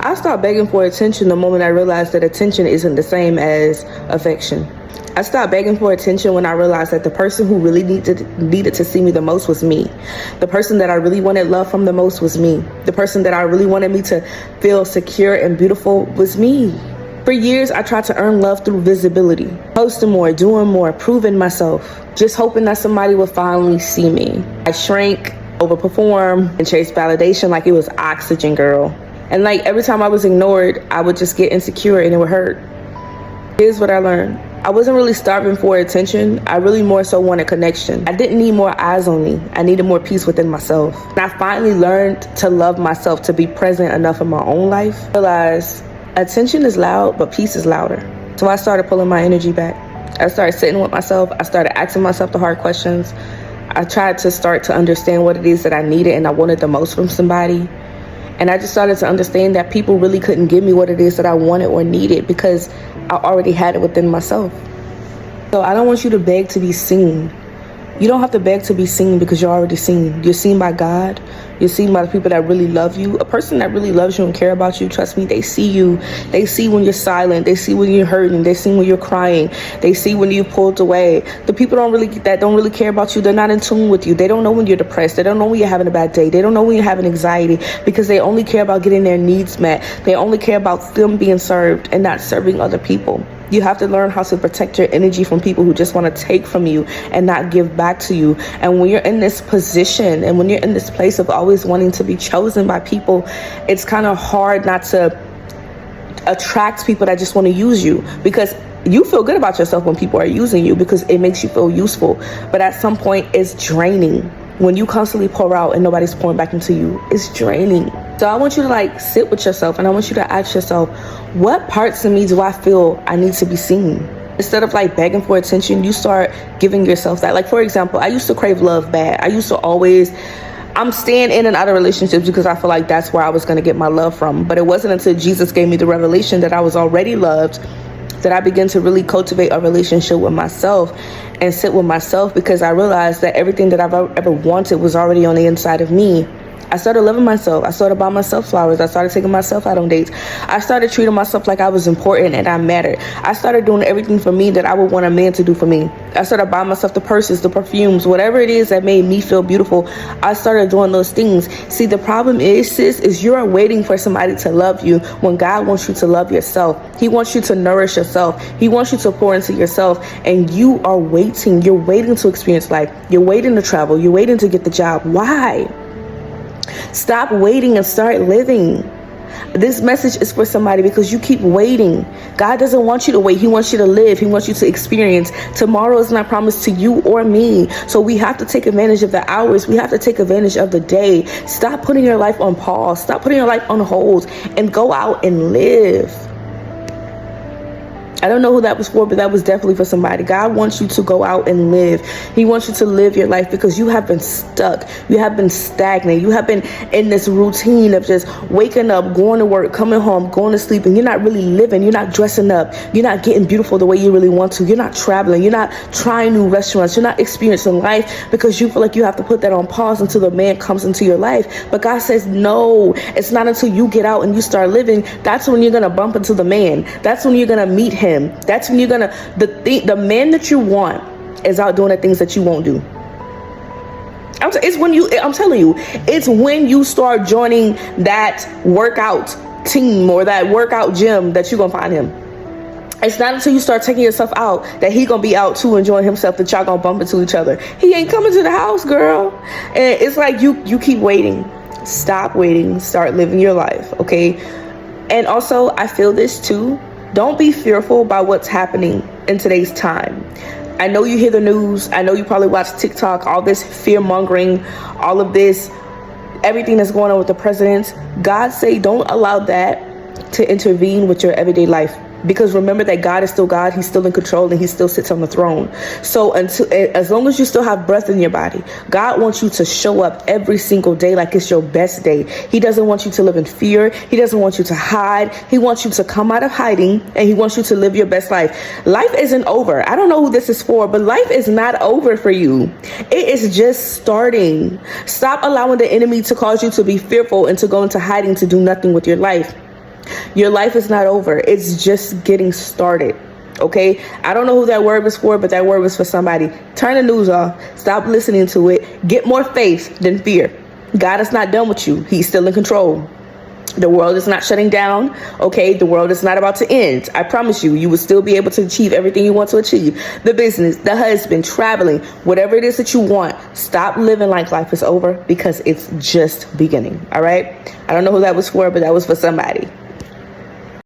I stopped begging for attention the moment I realized that attention isn't the same as affection. I stopped begging for attention when I realized that the person who really needed to see me the most was me. The person that I really wanted love from the most was me. The person that I really wanted me to feel secure and beautiful was me. For years, I tried to earn love through visibility, posting more, doing more, proving myself, just hoping that somebody would finally see me. I shrank, overperform, and chase validation like it was oxygen, girl. And like every time I was ignored, I would just get insecure and it would hurt. Here's what I learned. I wasn't really starving for attention. I really more so wanted connection. I didn't need more eyes on me. I needed more peace within myself. And I finally learned to love myself, to be present enough in my own life. I realized attention is loud, but peace is louder. So I started pulling my energy back. I started sitting with myself. I started asking myself the hard questions. I tried to start to understand what it is that I needed and I wanted the most from somebody. And I just started to understand that people really couldn't give me what it is that I wanted or needed because I already had it within myself. So I don't want you to beg to be seen. You don't have to beg to be seen because you're already seen. You're seen by God. You're seen by the people that really love you. A person that really loves you and care about you, trust me, they see you. They see when you're silent. They see when you're hurting. They see when you're crying. They see when you pulled away. The people that don't really care about you, they're not in tune with you. They don't know when you're depressed. They don't know when you're having a bad day. They don't know when you're having anxiety because they only care about getting their needs met. They only care about them being served and not serving other people. You have to learn how to protect your energy from people who just want to take from you and not give back to you. And when you're in this position and when you're in this place of always wanting to be chosen by people, it's kind of hard not to attract people that just want to use you, because you feel good about yourself when people are using you because it makes you feel useful. But at some point, it's draining. When you constantly pour out and nobody's pouring back into you, it's draining. So I want you to sit with yourself and I want you to ask yourself, what parts of me do I feel I need to be seen? Instead of begging for attention, you start giving yourself that. For example, I used to crave love bad. I used to I'm staying in and out of relationships because I feel like that's where I was going to get my love from. But it wasn't until Jesus gave me the revelation that I was already loved that I began to really cultivate a relationship with myself and sit with myself, because I realized that everything that I've ever wanted was already on the inside of me. I started loving myself. I started buying myself flowers. I started taking myself out on dates. I started treating myself like I was important and I mattered. I started doing everything for me that I would want a man to do for me. I started buying myself the purses, the perfumes, whatever it is that made me feel beautiful. I started doing those things. See, the problem is, sis, is you're waiting for somebody to love you when God wants you to love yourself. He wants you to nourish yourself. He wants you to pour into yourself, and you are waiting. You're waiting to experience life. You're waiting to travel. You're waiting to get the job. Why? Stop waiting and start living. This message is for somebody because you keep waiting. God doesn't want you to wait. He wants you to live. He wants you to experience. Tomorrow is not promised to you or me. So we have to take advantage of the hours. We have to take advantage of the day. Stop putting your life on pause. Stop putting your life on hold and go out and live. I don't know who that was for, but that was definitely for somebody. God wants you to go out and live. He wants you to live your life because you have been stuck. You have been stagnant. You have been in this routine of just waking up, going to work, coming home, going to sleep, and you're not really living. You're not dressing up. You're not getting beautiful the way you really want to. You're not traveling. You're not trying new restaurants. You're not experiencing life because you feel like you have to put that on pause until the man comes into your life. But God says, no, it's not until you get out and you start living. That's when you're going to bump into the man. That's when you're going to meet him. That's when you're gonna the man that you want is out doing the things that you won't do. I'm telling you, it's when you start joining that workout team or that workout gym that you're gonna find him. It's not until you start taking yourself out that he gonna be out too, enjoying himself, that y'all gonna bump into each other. He ain't coming to the house, girl. And it's like you keep waiting. Stop waiting. Start living your life, okay? And also, I feel this too. Don't be fearful by what's happening in today's time. I know you hear the news. I know you probably watch TikTok, all this fear mongering, all of this, everything that's going on with the president. God say, don't allow that to intervene with your everyday life. Because remember that God is still God. He's still in control and he still sits on the throne. So as long as you still have breath in your body, God wants you to show up every single day like it's your best day. He doesn't want you to live in fear. He doesn't want you to hide. He wants you to come out of hiding, and he wants you to live your best life. Life isn't over. I don't know who this is for, but life is not over for you. It is just starting. Stop allowing the enemy to cause you to be fearful and to go into hiding to do nothing with your life. Your life is not over. It's just getting started. Okay? I don't know who that word was for, but that word was for somebody. Turn the news off. Stop listening to it. Get more faith than fear. God is not done with you. He's still in control. The world is not shutting down. Okay, the world is not about to end. I promise you, you will still be able to achieve everything you want to achieve. The business, the husband, traveling, whatever it is that you want. Stop living like life is over, because it's just beginning. All right. I don't know who that was for, but that was for somebody.